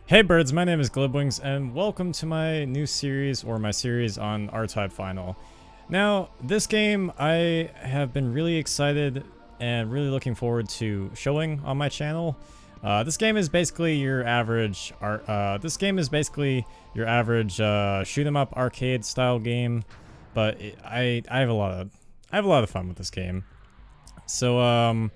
Hey birds, my name is GlibWings and welcome to my new series, or my series on R-Type Final. Now, this game I have been really excited and really looking forward to showing on my channel. This game is basically your average shoot 'em up arcade style game, but I have a lot of fun with this game. So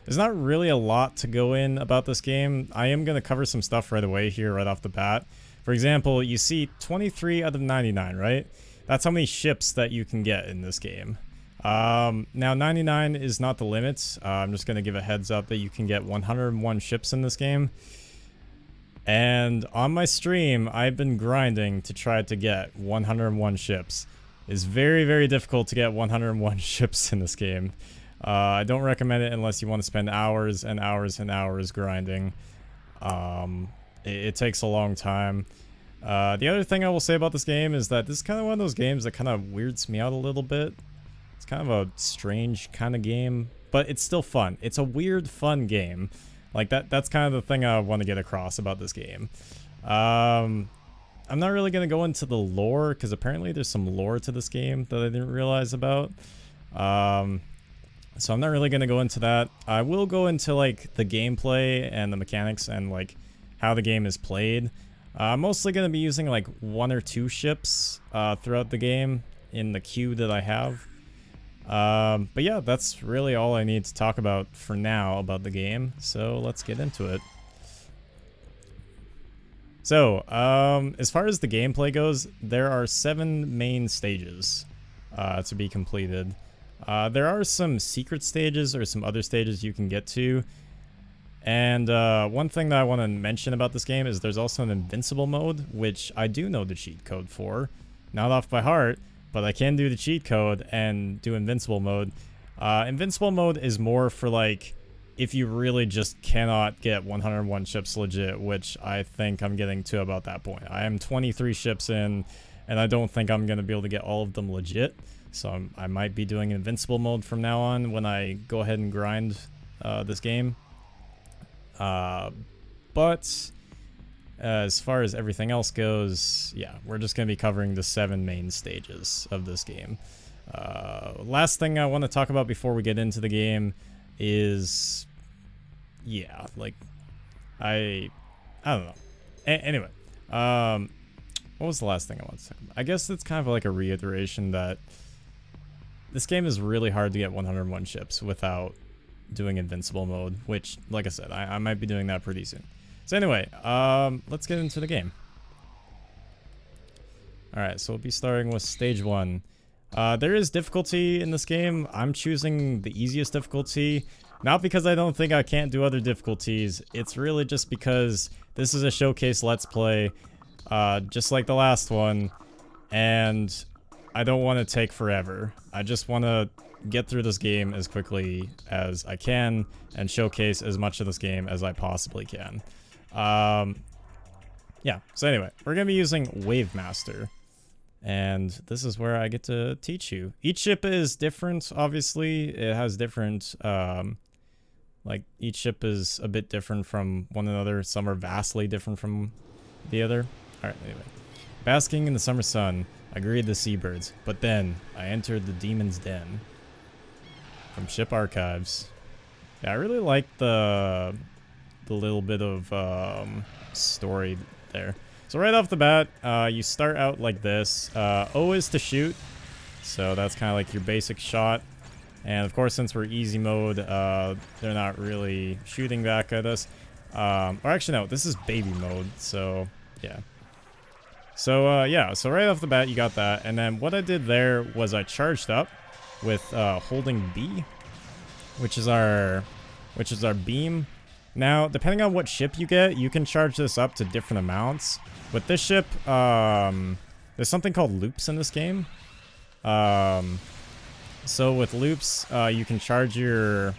there's not really a lot to go in about this game. I am going to cover some stuff right away here, right off the bat. For example, you see 23 out of 99, right? That's how many ships that you can get in this game. Now, 99 is not the limit. I'm just going to give a heads up that you can get 101 ships in this game. And on my stream, I've been grinding to try to get 101 ships. It's very, very difficult to get 101 ships in this game. I don't recommend it unless you want to spend hours and hours and hours grinding. It takes a long time. The other thing I will say about this game is that this is kind of one of those games that kind of weirds me out a little bit. It's kind of a strange kind of game, but it's still fun. It's a weird, fun game. Like that's kind of the thing I want to get across about this game. I'm not really going to go into the lore, because apparently there's some lore to this game that I didn't realize about. So I'm not really going to go into that. I will go into like the gameplay and the mechanics and like how the game is played. I'm mostly going to be using like 1 or 2 ships throughout the game in the queue that I have. But yeah, that's really all I need to talk about for now about the game. So let's get into it. So, as far as the gameplay goes, there are 7 main stages to be completed. There are some secret stages or some other stages you can get to. And one thing that I want to mention about this game is there's also an invincible mode, which I do know the cheat code for. Not off by heart, but I can do the cheat code and do invincible mode. Invincible mode is more for like if you really just cannot get 101 ships legit, which I think I'm getting to about that point. I am 23 ships in, and I don't think I'm going to be able to get all of them legit. So I might be doing invincible mode from now on when I go ahead and grind this game. But as far as everything else goes, yeah, we're just going to be covering the 7 main stages of this game. Last thing I want to talk about before we get into the game is, yeah, like, I don't know. Anyway, what was the last thing I wanted to talk about? I guess it's kind of like a reiteration that this game is really hard to get 101 ships without doing invincible mode, which, like I said, I might be doing that pretty soon. So anyway, let's get into the game. Alright, so we'll be starting with stage 1. There is difficulty in this game. I'm choosing the easiest difficulty, not because I don't think I can't do other difficulties. It's really just because this is a showcase let's play, just like the last one, and I don't want to take forever. I just want to get through this game as quickly as I can and showcase as much of this game as I possibly can. Yeah, so anyway, we're going to be using Wavemaster. And this is where I get to teach you. Each ship is different, obviously. It has different, like, each ship is a bit different from one another. Some are vastly different from the other. Alright, anyway. Basking in the summer sun, I greeted the seabirds, but then I entered the demon's den. From Ship Archives. Yeah, I really like the little bit of story there. So right off the bat, you start out like this. O is to shoot, so that's kind of like your basic shot. And of course, since we're easy mode, they're not really shooting back at us. Or actually, no, this is baby mode, so yeah. So yeah, so right off the bat, you got that. And then what I did there was I charged up with holding B, which is our beam. Now, depending on what ship you get, you can charge this up to different amounts. With this ship, there's something called loops in this game. So with loops, you can charge your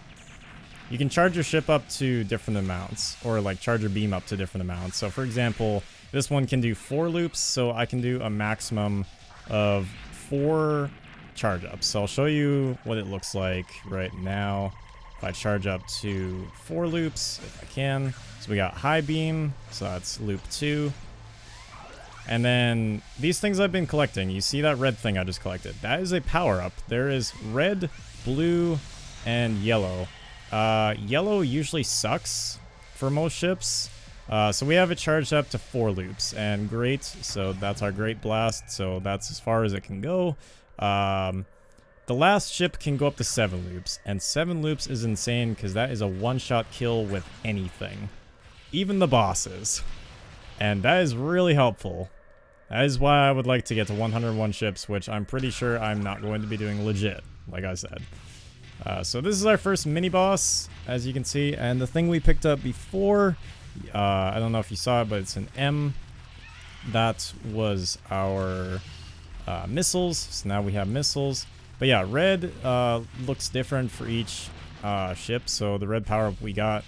ship up to different amounts, or like charge your beam up to different amounts. So for example, this one can do 4 loops, so I can do a maximum of 4 charge ups. So I'll show you what it looks like right now. If I charge up to 4 loops, if I can. So we got high beam, so that's loop 2. And then these things I've been collecting, you see that red thing I just collected? That is a power-up. There is red, blue, and yellow. Yellow usually sucks for most ships. So we have it charged up to 4 loops, and great, so that's our great blast, so that's as far as it can go. The last ship can go up to 7 loops, and 7 loops is insane because that is a one-shot kill with anything. Even the bosses. And that is really helpful. That is why I would like to get to 101 ships, which I'm pretty sure I'm not going to be doing legit, like I said. So this is our first mini-boss, as you can see, and the thing we picked up before, I don't know if you saw it, but it's an M. That was our missiles, so now we have missiles. But yeah, red looks different for each ship, so the red power-up we got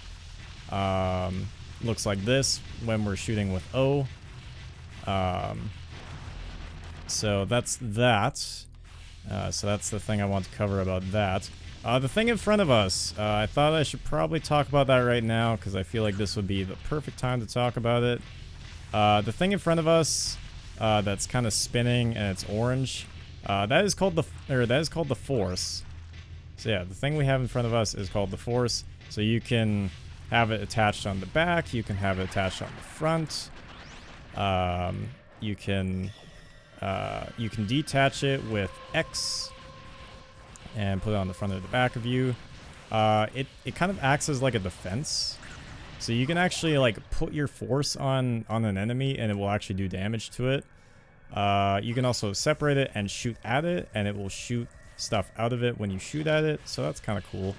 looks like this when we're shooting with O. So that's that. So that's the thing I want to cover about that. The thing in front of us, I thought I should probably talk about that right now because I feel like this would be the perfect time to talk about it. The thing in front of us that's kind of spinning and it's orange, that is called the Force. So yeah, the thing we have in front of us is called the Force. So you can have it attached on the back, you can have it attached on the front. You can detach it with X and put it on the front or the back of you. It kind of acts as like a defense. So you can actually like put your force on an enemy and it will actually do damage to it. You can also separate it and shoot at it, and it will shoot stuff out of it when you shoot at it. So that's kind of cool.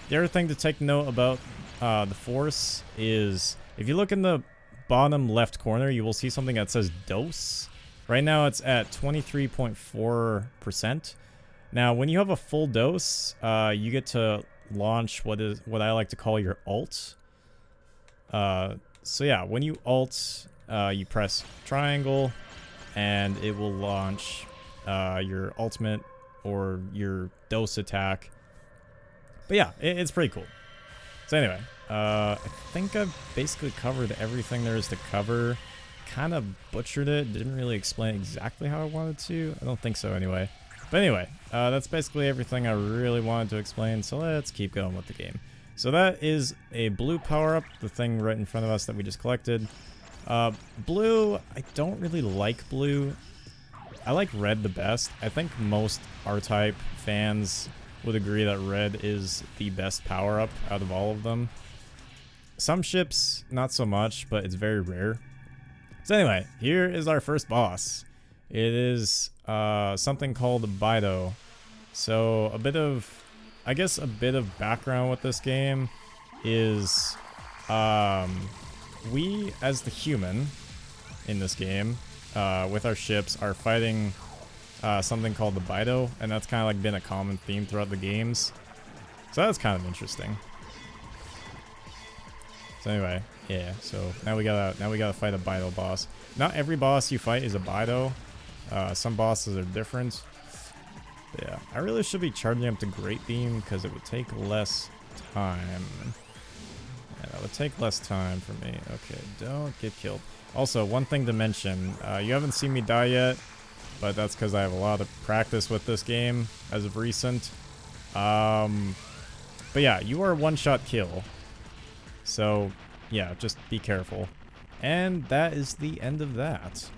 The other thing to take note about the Force is if you look in the bottom left corner, you will see something that says dose. Right now it's at 23.4%. Now when you have a full dose, you get to launch what I like to call your ult. So yeah, when you ult, you press triangle and it will launch your ultimate or your dose attack. But yeah, it's pretty cool. So anyway, I think I've basically covered everything there is to cover. Kind of butchered it. Didn't really explain exactly how I wanted to. I don't think so anyway. But anyway, that's basically everything I really wanted to explain. So let's keep going with the game. So that is a blue power-up, the thing right in front of us that we just collected. Blue, I don't really like blue. I like red the best. I think most R-Type fans would agree that red is the best power-up out of all of them. Some ships, not so much, but it's very rare. So anyway, here is our first boss. It is something called Bido. So a bit of background with this game is we, as the human in this game, with our ships, are fighting something called the Bido, and that's kind of like been a common theme throughout the games. So that's kind of interesting. So anyway, yeah. So now we gotta fight a Bido boss. Not every boss you fight is a Bido. Some bosses are different. But yeah, I really should be charging up to Great Beam because it would take less time. Yeah, that would take less time for me. Okay, don't get killed. Also, one thing to mention, you haven't seen me die yet, but that's because I have a lot of practice with this game as of recent. But yeah, you are a one-shot kill. So, yeah, just be careful. And that is the end of that.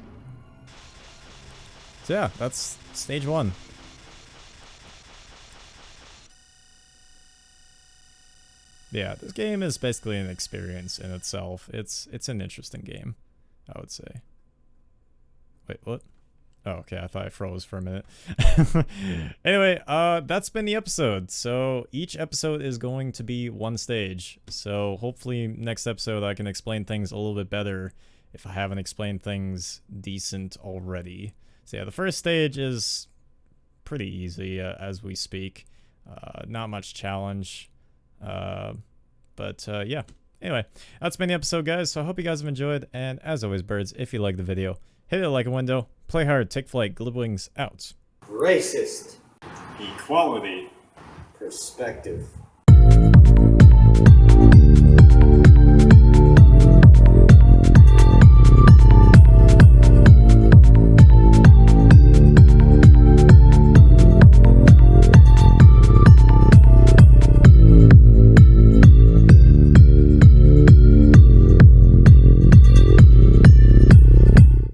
So yeah, that's stage 1. Yeah, this game is basically an experience in itself. It's an interesting game, I would say. Wait, what? Oh, okay, I thought I froze for a minute. Anyway, that's been the episode. So each episode is going to be one stage. So hopefully next episode I can explain things a little bit better if I haven't explained things decent already. So yeah, the first stage is pretty easy as we speak. Not much challenge. But yeah. Anyway, that's been the episode, guys. So I hope you guys have enjoyed. And as always, birds, if you like the video, hit it like a window. Play hard, take flight, GlibWings out. Racist. Equality. Perspective.